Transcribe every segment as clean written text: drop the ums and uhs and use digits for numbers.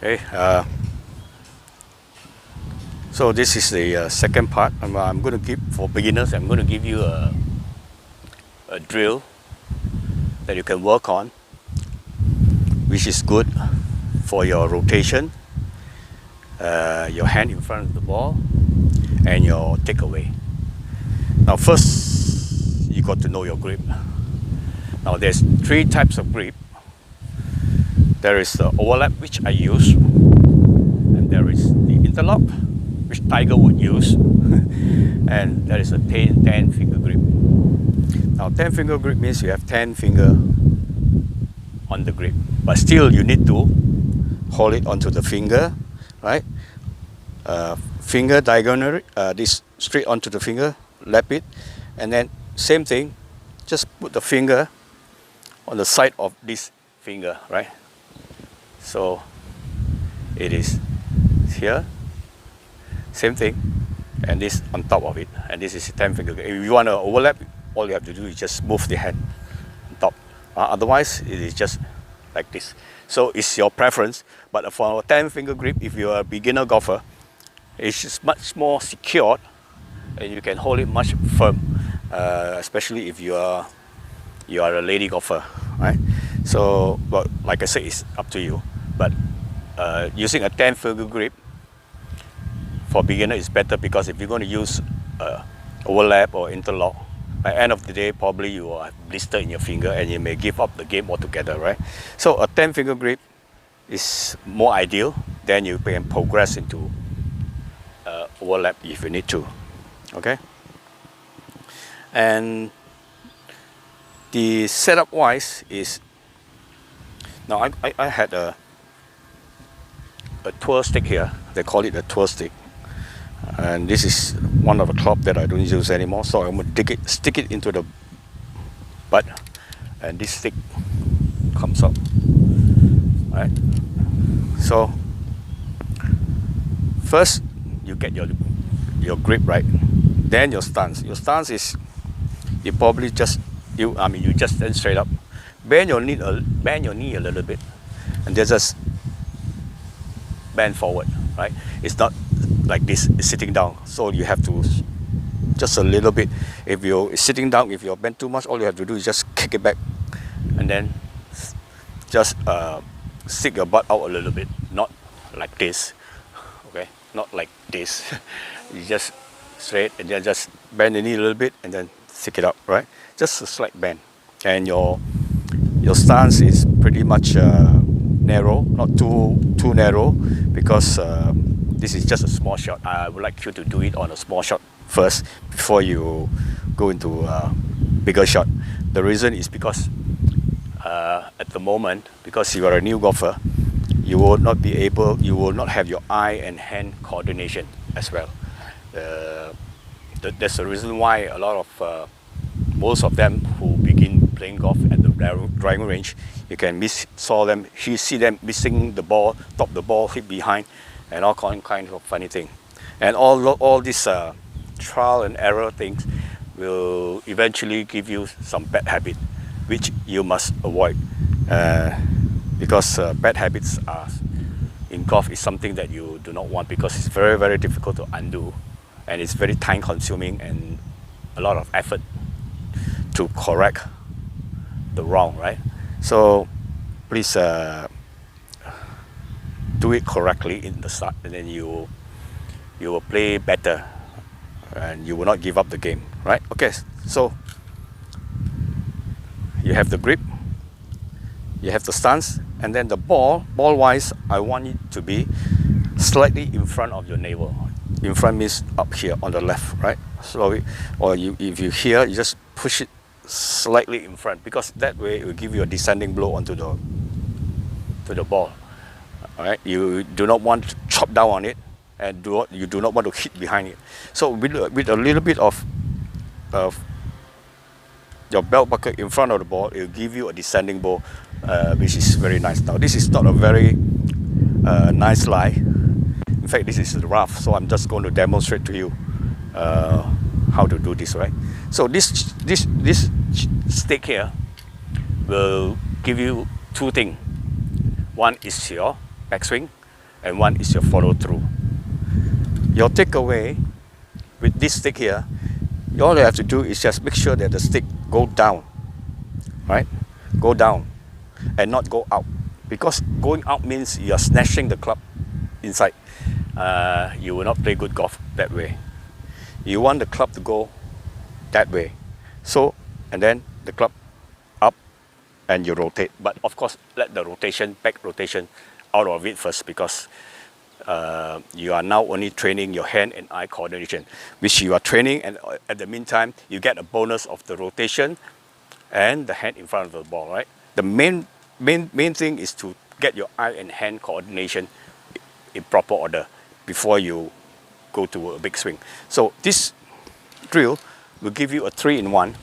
Okay, so this is the second part. I'm going to give, for beginners, I'm going to give you a drill that you can work on, which is good for your rotation, your hand in front of the ball, and your takeaway. Now first, you got to know your grip. Now there's three types of grip. There is the overlap, which I use, and there is the interlock, which Tiger would use, and there is a 10 finger grip. Now 10 finger grip means you have 10 finger on the grip, but still you need to hold it onto the finger, right? Finger diagonally, this straight onto the finger, lap it, and then same thing, just put the finger on the side of this finger, right? So it is here, same thing, and this on top of it, and this is a 10 finger. If you want to overlap, all you have to do is just move the hand on top. Otherwise, it is just like this. So it's your preference, but for a 10 finger grip, if you are a beginner golfer, it's just much more secured, and you can hold it much firm, especially if you are a lady golfer, right? So, well, like I said, it's up to you. But using a 10 finger grip for beginner is better, because if you're going to use overlap or interlock, by the end of the day, probably you will have blister in your finger and you may give up the game altogether, right? So a 10 finger grip is more ideal. Then you can progress into overlap if you need to, okay? And the setup wise is, now I had a twirl stick here. They call it a twirl stick, and this is one of the club that I don't use anymore. So I'm gonna stick it into the butt, and this stick comes up, right? So first you get your grip right, then your stance. Your stance is, you probably just you just stand straight up, bend your knee a little bit, and then just bend forward, right? It's not like this, it's sitting down, so you have to just a little bit. If you're sitting down, if you're bent too much, all you have to do is just kick it back, and then just stick your butt out a little bit, not like this, okay? Not like this. You just straight, and then just bend the knee a little bit, and then stick it up, right? Just a slight bend, and your stance is pretty much narrow, not too narrow, because this is just a small shot. I would like you to do it on a small shot first before you go into a bigger shot. The reason is because at the moment, because you are a new golfer, you will not have your eye and hand coordination as well. That's the reason why a lot of most of them who begin playing golf at the driving range, you can see them missing the ball, top the ball, hit behind, and all kinds of funny things. And all these trial and error things will eventually give you some bad habit, which you must avoid, because bad habits in golf is something that you do not want, because it's very, very difficult to undo, and it's very time consuming and a lot of effort to correct the wrong, right? So please do it correctly in the start, and then you will play better, and you will not give up the game, right? Okay, so you have the grip, you have the stance, and then the ball wise, I want it to be slightly in front of your navel. In front means up here on the left, right? Slowly, or if you here, you just push it slightly in front, because that way it will give you a descending blow onto the ball. All right, you do not want to chop down on it, and you do not want to hit behind it. So with a little bit of your belt buckle in front of the ball, it will give you a descending blow, which is very nice. Now this is not a very nice lie. In fact, this is rough, so I'm just going to demonstrate to you how to do this, right? So this stick here will give you two things. One is your backswing, and one is your follow through. Your takeaway with this stick here, all you have to do is just make sure that the stick go down, right? Go down and not go out, because going out means you are snatching the club inside. You will not play good golf that way. You want the club to go that way. So, and then the club up and you rotate. But of course, let the rotation, back rotation out of it first, because you are now only training your hand and eye coordination, which you are training, and at the meantime, you get a bonus of the rotation and the hand in front of the ball, right? The main thing is to get your eye and hand coordination in proper order before you go to a big swing. So this drill will give you a 3-in-1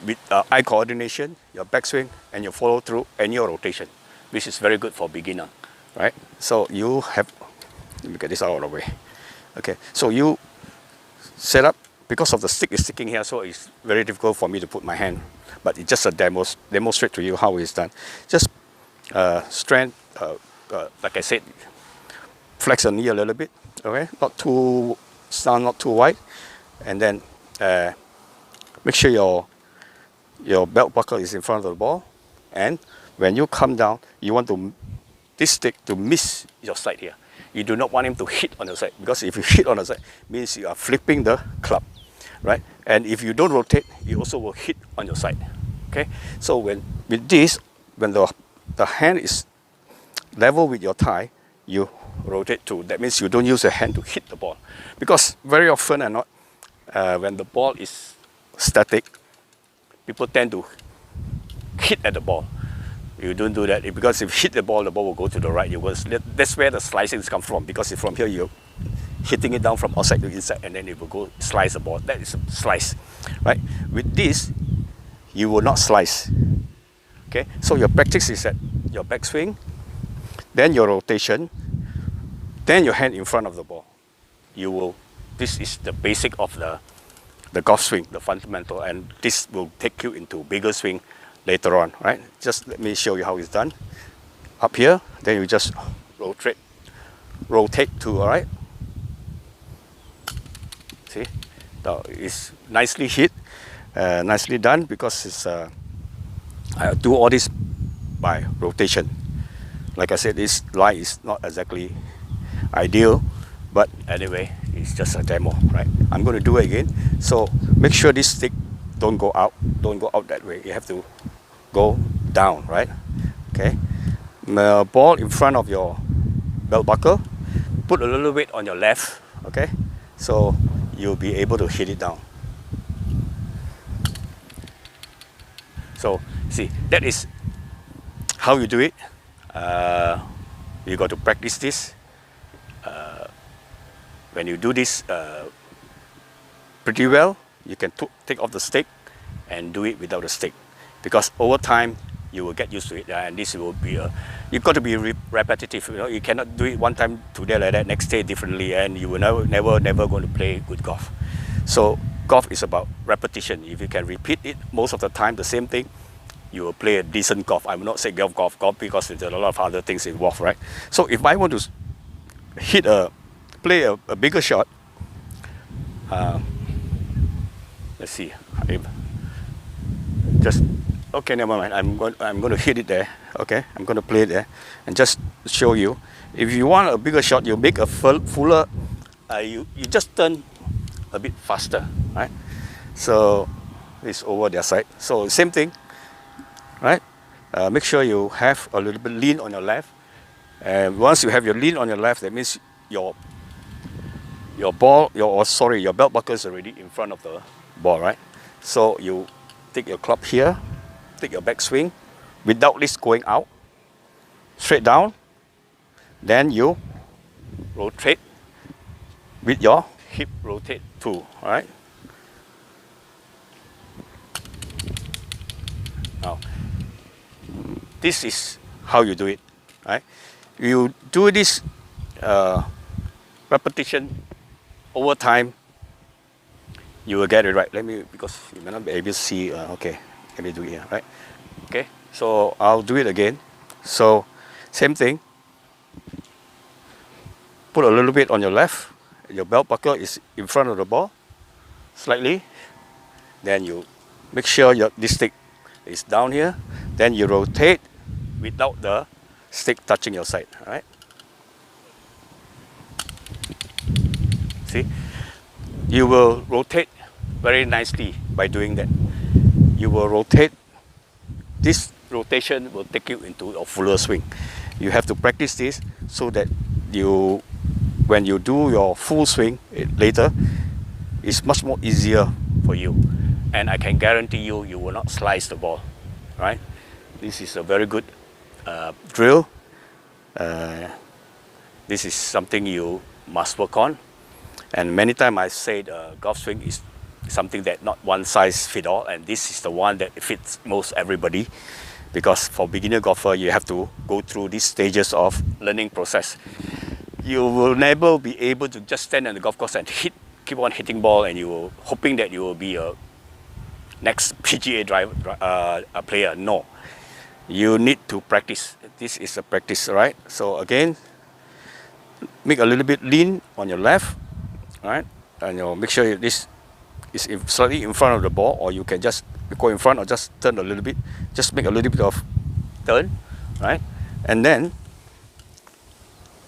with eye coordination, your backswing, and your follow through, and your rotation, which is very good for beginner, right? So you have, let me get this out of the way. Okay, so you set up, because of the stick is sticking here, so it's very difficult for me to put my hand, but it's just a demonstrate to you how it's done. Just strength, like I said, flex your knee a little bit, okay? Not too down, not too wide, and then make sure your belt buckle is in front of the ball, and when you come down, you want this stick to miss your side here. You do not want him to hit on the side, because if you hit on the side, means you are flipping the club, right? And if you don't rotate, you also will hit on your side. Okay, so with this, when the hand is level with your thigh, you rotate too. That means you don't use your hand to hit the ball, because very often and not when the ball is static, people tend to hit at the ball. You don't do that, because if you hit the ball will go to the right. That's where the slicing comes from, because from here you're hitting it down from outside to inside, and then it will go slice the ball. That is a slice, right? With this, you will not slice. Okay, so your practice is at your backswing, then your rotation, then your hand in front of the ball. This is the basic of the golf swing, the fundamental, and this will take you into bigger swing later on, right? Just let me show you how it's done. Up here, then you just rotate to, all right? See, now it's nicely hit, nicely done, because it's I do all this by rotation. Like I said, this lie is not exactly ideal, but anyway, it's just a demo, right? I'm going to do it again. So make sure this stick don't go out that way. You have to go down, right? Okay, ball in front of your belt buckle. Put a little weight on your left, okay? So you'll be able to hit it down. So see, that is how you do it. You got to practice this. When you do this pretty well, you can take off the stick and do it without the stick, because over time you will get used to it, and this will be you've got to be repetitive. You know, you cannot do it one time today like that, next day differently, and you will never going to play good golf. So golf is about repetition. If you can repeat it most of the time, the same thing, you will play a decent golf. I will not say golf because there's a lot of other things involved, right? So if I want to play a bigger shot, let's see. Okay, never mind. I'm going to hit it there. Okay, I'm going to play it there, and just show you. If you want a bigger shot, you make a fuller. You just turn a bit faster, right? So it's over their side. So same thing, right? Make sure you have a little bit lean on your left, and once you have your lean on your left, that means your belt buckle is already in front of the ball, right? So you take your club here, take your backswing without this going out, straight down, then you rotate with your hip rotate too, all right? Now, this is how you do it, right? You do this repetition over time, you will get it right. Because you may not be able to see, okay, let me do it here, right? Okay, so I'll do it again. So, same thing. put a little bit on your left. Your belt buckle is in front of the ball, slightly. Then you make sure this stick is down here. Then you rotate without the stick touching your side. All right. See, you will rotate very nicely by doing that. You will rotate. This rotation will take you into a fuller swing. You have to practice this so that when you do your full swing later, it's much more easier for you. And I can guarantee you, you will not slice the ball, right? This is a very good drill. This is something you must work on. And many times I said golf swing is something that not one size fit all, and this is the one that fits most everybody, because for beginner golfer you have to go through these stages of learning process. You will never be able to just stand on the golf course and keep on hitting ball, and you will hoping that you will be a next PGA player. No, you need to practice. This is a practice, right? So again, make a little bit lean on your left, right? And make sure this is slightly in front of the ball, or you can just go in front or just turn a little bit. Just make a little bit of turn, right? And then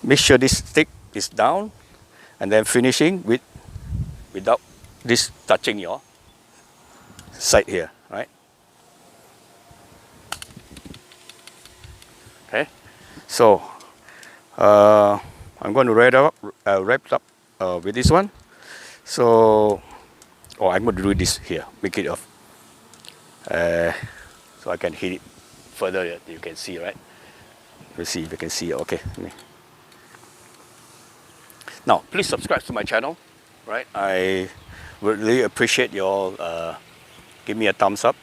make sure this stick is down, and then finishing without this touching your side here, right? Okay, so I'm going to wrap it up with this one. So, I'm going to do this here, make it off, so I can hit it further. You can see, right? Let's see if you can see. Okay. Now, please subscribe to my channel, right? I would really appreciate you all. Give me a thumbs up.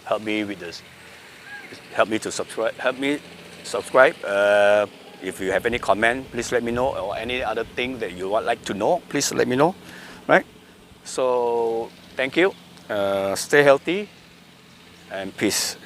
Help me with this. Help me to subscribe. Help me subscribe. If you have any comment, please let me know, or any other thing that you would like to know, please let me know, right? So thank you. Stay healthy and peace.